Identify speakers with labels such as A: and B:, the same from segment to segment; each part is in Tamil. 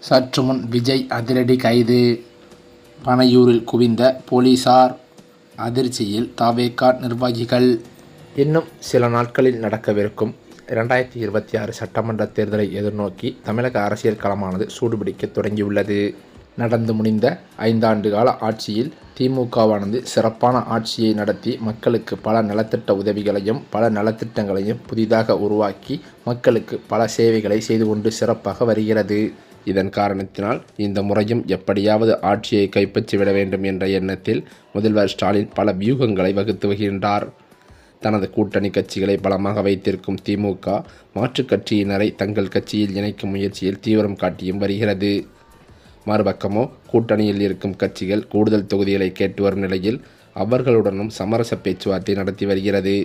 A: சற்று முன் விஜய் அதிரடி கைது. பனையூரில் குவிந்த போலீசார் அதிர்ச்சியில் தவேகா நிர்வாகிகள். இன்னும் சில நாட்களில் நடக்கவிருக்கும் 2026 சட்டமன்ற தேர்தலை எதிர்நோக்கி தமிழக அரசியல் களமானது சூடுபிடிக்க தொடங்கியுள்ளது. நடந்து முடிந்த 5 ஆண்டு கால ஆட்சியில் திமுகவானது சிறப்பான ஆட்சியை நடத்தி மக்களுக்கு பல நலத்திட்ட உதவிகளையும் பல நலத்திட்டங்களையும் புதிதாக உருவாக்கி மக்களுக்கு பல சேவைகளை செய்து கொண்டு சிறப்பாக வருகிறது. இதன் காரணத்தினால் இந்த முறையும் எப்படியாவது ஆட்சியை கைப்பற்றிவிட வேண்டும் என்ற எண்ணத்தில் முதல்வர் ஸ்டாலின் பல வியூகங்களை வகுத்து வருகின்றார். தனது கூட்டணி கட்சிகளை பலமாக வைத்திருக்கும் திமுக மாற்றுக் கட்சியினரை தங்கள் கட்சியில் இணைக்கும் முயற்சியில் தீவிரம் காட்டியும் வருகிறது. மறுபக்கமோ கூட்டணியில் இருக்கும் கட்சிகள் கூடுதல் தொகுதிகளை கேட்டு வரும் நிலையில் அவர்களுடனும் சமரச பேச்சுவார்த்தை நடத்தி வருகிறது.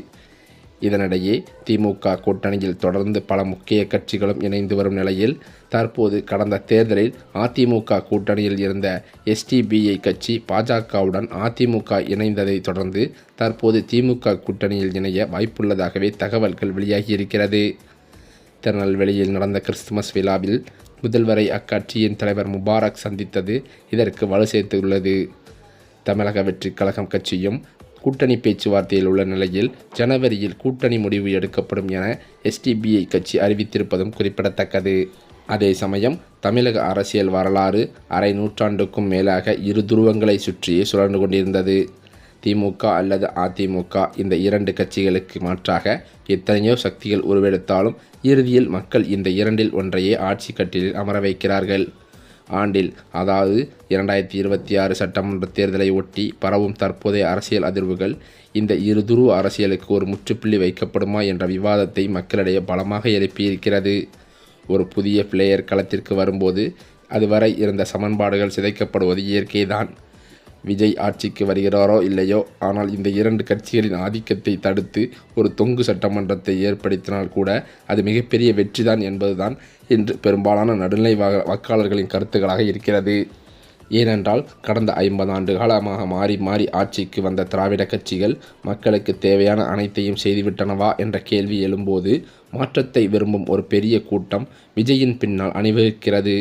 A: இதனிடையே திமுக கூட்டணியில் தொடர்ந்து பல முக்கிய கட்சிகளும் இணைந்து வரும் நிலையில் தற்போது கடந்த தேர்தலில் அதிமுக கூட்டணியில் இருந்த SDPI கட்சி பாஜகவுடன் அதிமுக இணைந்ததை தொடர்ந்து தற்போது திமுக கூட்டணியில் இணைய வாய்ப்புள்ளதாகவே தகவல்கள் வெளியாகியிருக்கிறது. திருநெல்வேலியில் நடந்த கிறிஸ்துமஸ் விழாவில் முதல்வரை அக்கட்சியின் தலைவர் முபாரக் சந்தித்தது இதற்கு வலு சேர்த்துள்ளது. தமிழக வெற்றி கழகம் கட்சியும் கூட்டணி பேச்சுவார்த்தையில் உள்ள நிலையில் ஜனவரியில் கூட்டணி முடிவு எடுக்கப்படும் என SDPI கட்சி அறிவித்திருப்பதும் குறிப்பிடத்தக்கது. அதே சமயம் தமிழக அரசியல் வரலாறு அரை நூற்றாண்டுக்கும் மேலாக இரு துருவங்களை சுற்றியே சுழன்று கொண்டிருந்தது. திமுக அல்லது அதிமுக இந்த இரண்டு கட்சிகளுக்கு மாற்றாக எத்தனையோ சக்திகள் உருவெடுத்தாலும் இறுதியில் மக்கள் இந்த இரண்டில் ஒன்றையே ஆட்சி கட்டிலில் அமர வைக்கிறார்கள். ஆண்டில் அதாவது 2026 சட்டமன்ற தேர்தலை ஒட்டி பரவும் தற்போதைய அரசியல் அதிர்வுகள் இந்த இருதுருவ அரசியலுக்கு ஒரு முற்றுப்புள்ளி வைக்கப்படுமா என்ற விவாதத்தை மக்களிடையே பலமாக எழுப்பியிருக்கிறது. ஒரு புதிய பிளேயர் களத்திற்கு வரும்போது அதுவரை இருந்த சமன்பாடுகள் சிதைக்கப்படுவது இயற்கைதான். விஜய் ஆட்சிக்கு வருகிறாரோ இல்லையோ, ஆனால் இந்த இரண்டு கட்சிகளின் ஆதிக்கத்தை தடுத்து ஒரு தொங்கு சட்டமன்றத்தை ஏற்படுத்தினால் கூட அது மிகப்பெரிய வெற்றிதான் என்பதுதான் இன்று பெரும்பாலான நடுநிலை வாக்காளர்களின் கருத்துக்களாக இருக்கிறது. ஏனென்றால் கடந்த 50 ஆண்டு காலமாக மாறி மாறி ஆட்சிக்கு வந்த திராவிட கட்சிகள் மக்களுக்கு தேவையான அனைத்தையும் செய்துவிட்டனவா என்ற கேள்வி எழும்போது மாற்றத்தை விரும்பும் ஒரு பெரிய கூட்டம் விஜயின் பின்னால் அணிவகுக்கிறது.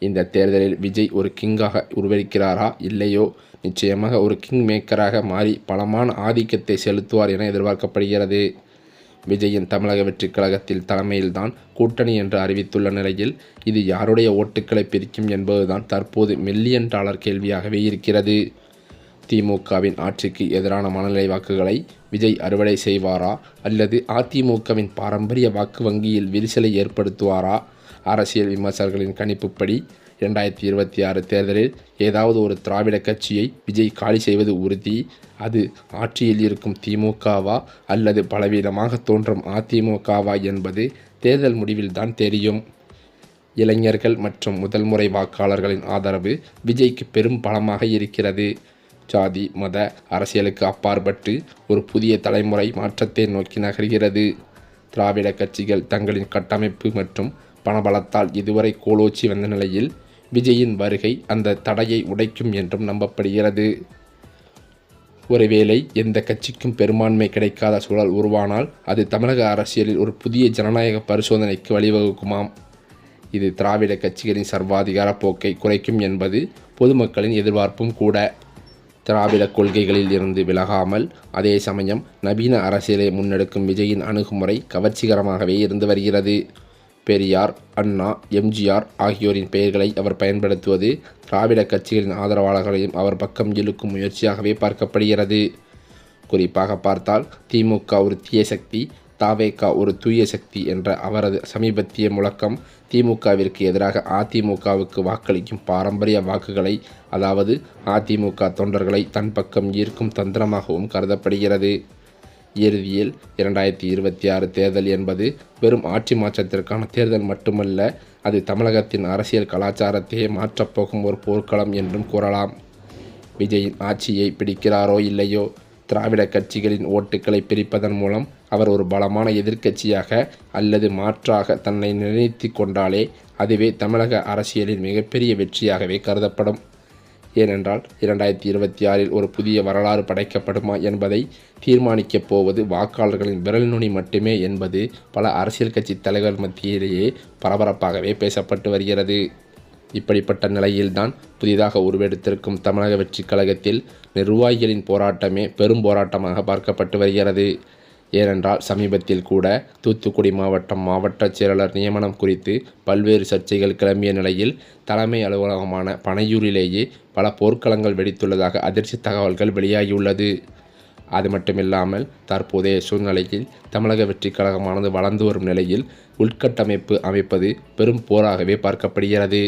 A: இந்த தேர்தலில் விஜய் ஒரு கிங்காக உருவெடுக்கிறாரா இல்லையோ, நிச்சயமாக ஒரு கிங் மேக்கராக மாறி பலமான ஆதிக்கத்தை செலுத்துவார் என எதிர்பார்க்கப்படுகிறது. விஜயின் தமிழக வெற்றி கழகத்தில் தலைமையில்தான் கூட்டணி என்று அறிவித்துள்ள நிலையில் இது யாருடைய ஓட்டுக்களை பிரிக்கும் என்பதுதான் தற்போது $1,000,000 கேள்வியாகவே இருக்கிறது. திமுகவின் ஆட்சிக்கு எதிரான மனநிலை வாக்குகளை விஜய் அறுவடை செய்வாரா அல்லது அதிமுகவின் பாரம்பரிய வாக்கு வங்கியில் விரிசலை ஏற்படுத்துவாரா? அரசியல் விமர்சகர்களின் கணிப்புப்படி 2026 தேர்தலில் ஏதாவது ஒரு திராவிட கட்சியை விஜய் காலி செய்வது உறுதி. அது ஆட்சியில் இருக்கும் திமுகவா அல்லது பலவீனமாக தோன்றும் அதிமுகவா என்பது தேர்தல் முடிவில்தான் தெரியும். இளைஞர்கள் மற்றும் முதல் முறை வாக்காளர்களின் ஆதரவு விஜய்க்கு பெரும் பலமாக இருக்கிறது. ஜாதி மத அரசியலுக்கு அப்பாற்பட்டு ஒரு புதிய தலைமுறை மாற்றத்தை நோக்கி நகர்கிறது. திராவிட கட்சிகள் தங்களின் கட்டமைப்பு மற்றும் பணபலத்தால் இதுவரை கோலோச்சி வந்த நிலையில் விஜயின் வருகை அந்த தடையை உடைக்கும் என்றும் நம்பப்படுகிறது. ஒருவேளை எந்த கட்சிக்கும் பெரும்பான்மை கிடைக்காத சூழல் உருவானால் அது தமிழக அரசியலில் ஒரு புதிய ஜனநாயக பரிசோதனைக்கு வழிவகுக்குமாம். இது திராவிட கட்சிகளின் சர்வாதிகார போக்கை குறைக்கும் என்பது பொதுமக்களின் எதிர்பார்ப்பும் கூட. திராவிட கொள்கைகளில் இருந்து விலகாமல் அதே சமயம் நவீன அரசியலை முன்னெடுக்கும் விஜயின் அணுகுமுறை கவர்ச்சிகரமாகவே இருந்து வருகிறது. பெரியார், அண்ணா, MGR ஆகியோரின் பெயர்களை அவர் பயன்படுத்துவது திராவிட கட்சிகளின் ஆதரவாளர்களையும் அவர் பக்கம் இழுக்கும் முயற்சியாகவே பார்க்கப்படுகிறது. குறிப்பாக பார்த்தால் திமுக ஒரு தீய சக்தி, தவேகா ஒரு தூய சக்தி என்ற அவரது சமீபத்திய முழக்கம் திமுகவிற்கு எதிராக அதிமுகவுக்கு வாக்களிக்கும் பாரம்பரிய வாக்குகளை, அதாவது அதிமுக தொண்டர்களை தன் பக்கம் ஈர்க்கும் தந்திரமாகவும் கருதப்படுகிறது. இறுதியில் 2026 தேர்தல் என்பது வெறும் ஆட்சி மாற்றத்திற்கான தேர்தல் மட்டுமல்ல, அது தமிழகத்தின் அரசியல் கலாச்சாரத்தையே மாற்றப்போகும் ஒரு போர்க்களம் என்றும் கூறலாம். விஜயின் ஆட்சியை பிடிக்கிறாரோ இல்லையோ, திராவிட கட்சிகளின் ஓட்டுக்களை பிரிப்பதன் மூலம் அவர் ஒரு பலமான எதிர்க்கட்சியாக அல்லது மாற்றாக தன்னை நிர்ணயித்து கொண்டாலே அதுவே தமிழக அரசியலின் மிகப்பெரிய வெற்றியாகவே கருதப்படும். ஏனென்றால் 2026 ஒரு புதிய வரலாறு படைக்கப்படுமா என்பதை தீர்மானிக்கப் போவது வாக்காளர்களின் விரல் நுனி மட்டுமே என்பது பல அரசியல் கட்சி தலைவர் மத்தியிலேயே பரபரப்பாகவே பேசப்பட்டு வருகிறது. இப்படிப்பட்ட நிலையில்தான் புதிதாக உருவெடுத்திருக்கும் தமிழக வெற்றி கழகத்தில் நிர்வாகிகளின் போராட்டமே பெரும் போராட்டமாக பார்க்கப்பட்டு வருகிறது. ஏனென்றால் சமீபத்தில் கூட தூத்துக்குடி மாவட்ட செயலாளர் நியமனம் குறித்து பல்வேறு சர்ச்சைகள் கிளம்பிய நிலையில் தலைமை அலுவலகமான பனையூரிலேயே பல போர்க்களங்கள் வெடித்துள்ளதாக அதிர்ச்சி தகவல்கள் வெளியாகியுள்ளது. அது மட்டுமில்லாமல் தற்போதைய சூழ்நிலையில் தமிழக வெற்றி கழகமானது வளர்ந்து வரும் நிலையில் உள்கட்டமைப்பு அமைப்பது பெரும் போராகவே பார்க்கப்படுகிறது.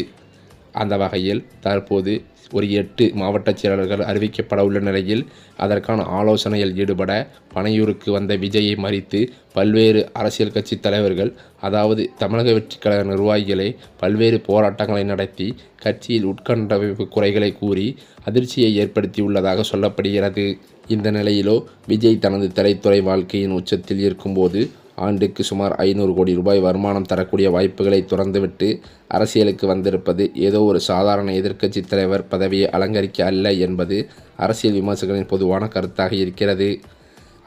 A: அந்த வகையில் தற்போது ஒரு 8 மாவட்ட செயலாளர்கள் அறிவிக்கப்பட உள்ள நிலையில் அதற்கான ஆலோசனையில் ஈடுபட பனையூருக்கு வந்த விஜயை மறித்து பல்வேறு அரசியல் கட்சி தலைவர்கள், அதாவது தமிழக வெற்றி கழக நிர்வாகிகளை பல்வேறு போராட்டங்களை நடத்தி கட்சியில் உட்கட்டமைப்பு குறைகளை கூறி அதிர்ச்சியை ஏற்படுத்தியுள்ளதாக சொல்லப்படுகிறது. இந்த நிலையிலோ விஜய் தனது திரைத்துறை வாழ்க்கையின் உச்சத்தில் இருக்கும்போது ஆண்டுக்கு சுமார் 500 கோடி ரூபாய் வருமானம் தரக்கூடிய வாய்ப்புகளை துறந்துவிட்டு அரசியலுக்கு வந்திருப்பது ஏதோ ஒரு சாதாரண எதிர்க்கட்சி தலைவர் பதவியை அலங்கரிக்க அல்ல என்பது அரசியல் விமர்சகர்களின் பொதுவான கருத்தாக இருக்கிறது.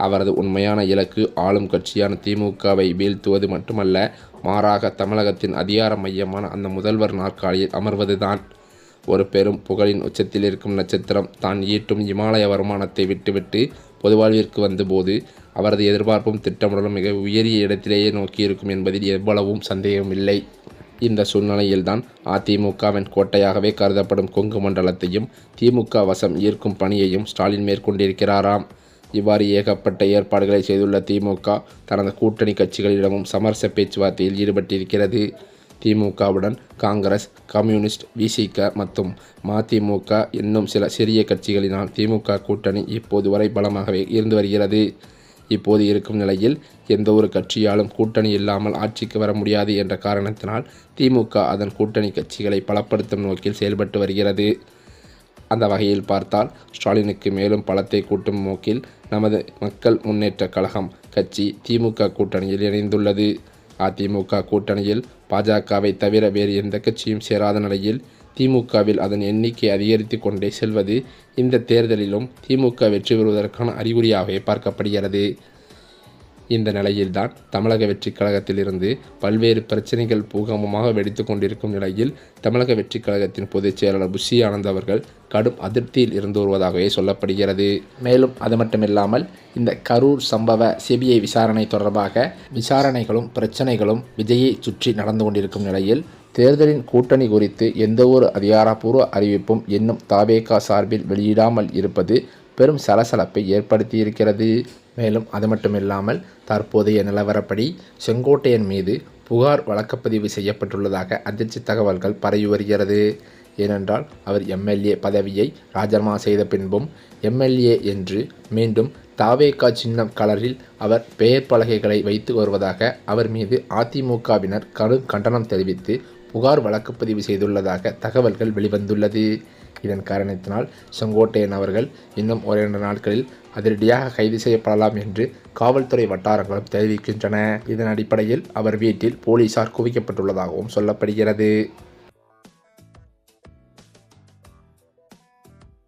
A: அவரது உண்மையான இலக்கு ஆளும் கட்சியான திமுகவை வீழ்த்துவது மட்டுமல்ல, மாறாக தமிழகத்தின் அதிகார மையமான அந்த முதல்வர் நாற்காலியில் அமர்வதுதான். ஒரு பெரும் புகழின் உச்சத்தில் இருக்கும் நட்சத்திரம் தான் ஈட்டும் இமாலய வருமானத்தை விட்டுவிட்டு பொதுவாழ்விற்கு வந்தபோது அவரது எதிர்பார்ப்பும் திட்டமிடலும் மிக உயரிய இடத்திலேயே நோக்கியிருக்கும் என்பதில் எவ்வளவும் சந்தேகமில்லை. இந்த சூழ்நிலையில்தான் அதிமுகவின் கோட்டையாகவே கருதப்படும் கொங்கு மண்டலத்தையும் திமுக வசம் ஈர்க்கும் பணியையும் ஸ்டாலின் மேற்கொண்டிருக்கிறாராம். இவ்வாறு ஏகப்பட்ட ஏற்பாடுகளை செய்துள்ள திமுக தனது கூட்டணி கட்சிகளிடமும் சமரச பேச்சுவார்த்தையில் ஈடுபட்டிருக்கிறது. திமுகவுடன் காங்கிரஸ், கம்யூனிஸ்ட், விசிக மற்றும் மதிமுக இன்னும் சில சிறிய கட்சிகளினால் திமுக கூட்டணி இப்போது வரை பலமாகவே இருந்து வருகிறது. இப்போது இருக்கும் நிலையில் எந்த ஒரு கட்சியாலும் கூட்டணி இல்லாமல் ஆட்சிக்கு வர முடியாது என்ற காரணத்தினால் திமுக அதன் கூட்டணி கட்சிகளை பலப்படுத்தும் நோக்கில் செயல்பட்டு வருகிறது. அந்த வகையில் பார்த்தால் ஸ்டாலினுக்கு மேலும் பலத்தை கூட்டும் நோக்கில் நமது மக்கள் முன்னேற்ற கழகம் கட்சி திமுக கூட்டணியில் இணைந்துள்ளது. அதிமுக கூட்டணியில் பாஜகவை தவிர வேறு எந்த கட்சியும் சேராத நிலையில் திமுகவில் அதன் எண்ணிக்கை அதிகரித்து கொண்டே செல்வது இந்த தேர்தலிலும் திமுக வெற்றி பெறுவதற்கான அறிகுறியாகவே பார்க்கப்படுகிறது. இந்த நிலையில்தான் தமிழக வெற்றி கழகத்திலிருந்து பல்வேறு பிரச்சனைகள் பூகம்பமாக வெடித்து கொண்டிருக்கும் நிலையில் தமிழக வெற்றி கழகத்தின் பொதுச் செயலாளர் புஷி ஆனந்த் அவர்கள் கடும் அதிருப்தியில் இருந்து வருவதாகவே சொல்லப்படுகிறது. மேலும் அது மட்டுமில்லாமல் இந்த கரூர் சம்பவ சிபிஐ விசாரணை தொடர்பாக விசாரணைகளும் பிரச்சனைகளும் விஜயை சுற்றி நடந்து கொண்டிருக்கும் நிலையில் தேர்தலின் கூட்டணி குறித்து எந்தவொரு அதிகாரப்பூர்வ அறிவிப்பும் இன்னும் தவேகா சார்பில் வெளியிடாமல் இருப்பது பெரும் சலசலப்பை ஏற்படுத்தியிருக்கிறது. மேலும் அது மட்டுமில்லாமல் தற்போதைய நிலவரப்படி செங்கோட்டையன் மீது புகார் வழக்குப்பதிவு செய்யப்பட்டுள்ளதாக அதிர்ச்சி தகவல்கள் பரவி வருகிறது. ஏனென்றால் அவர் எம்எல்ஏ பதவியை ராஜினாமா செய்த பின்பும் எம்எல்ஏ என்று மீண்டும் தவேகா சின்னம் கலரில் அவர் பெயர் பலகைகளை வைத்து வருவதாக அவர் மீது அதிமுகவினர் கடும் கண்டனம் தெரிவித்து புகார் வழக்குப்பதிவு செய்துள்ளதாக தகவல்கள் வெளிவந்துள்ளது. இதன் காரணத்தினால் செங்கோட்டையன் அவர்கள் இன்னும் ஓரிரண்டு நாட்களில் அதிரடியாக கைது செய்யப்படலாம் என்று காவல்துறை வட்டாரங்களும் தெரிவிக்கின்றன. இதன் அடிப்படையில் அவர் வீட்டில் போலீசார் குவிக்கப்பட்டுள்ளதாகவும் சொல்லப்படுகிறது.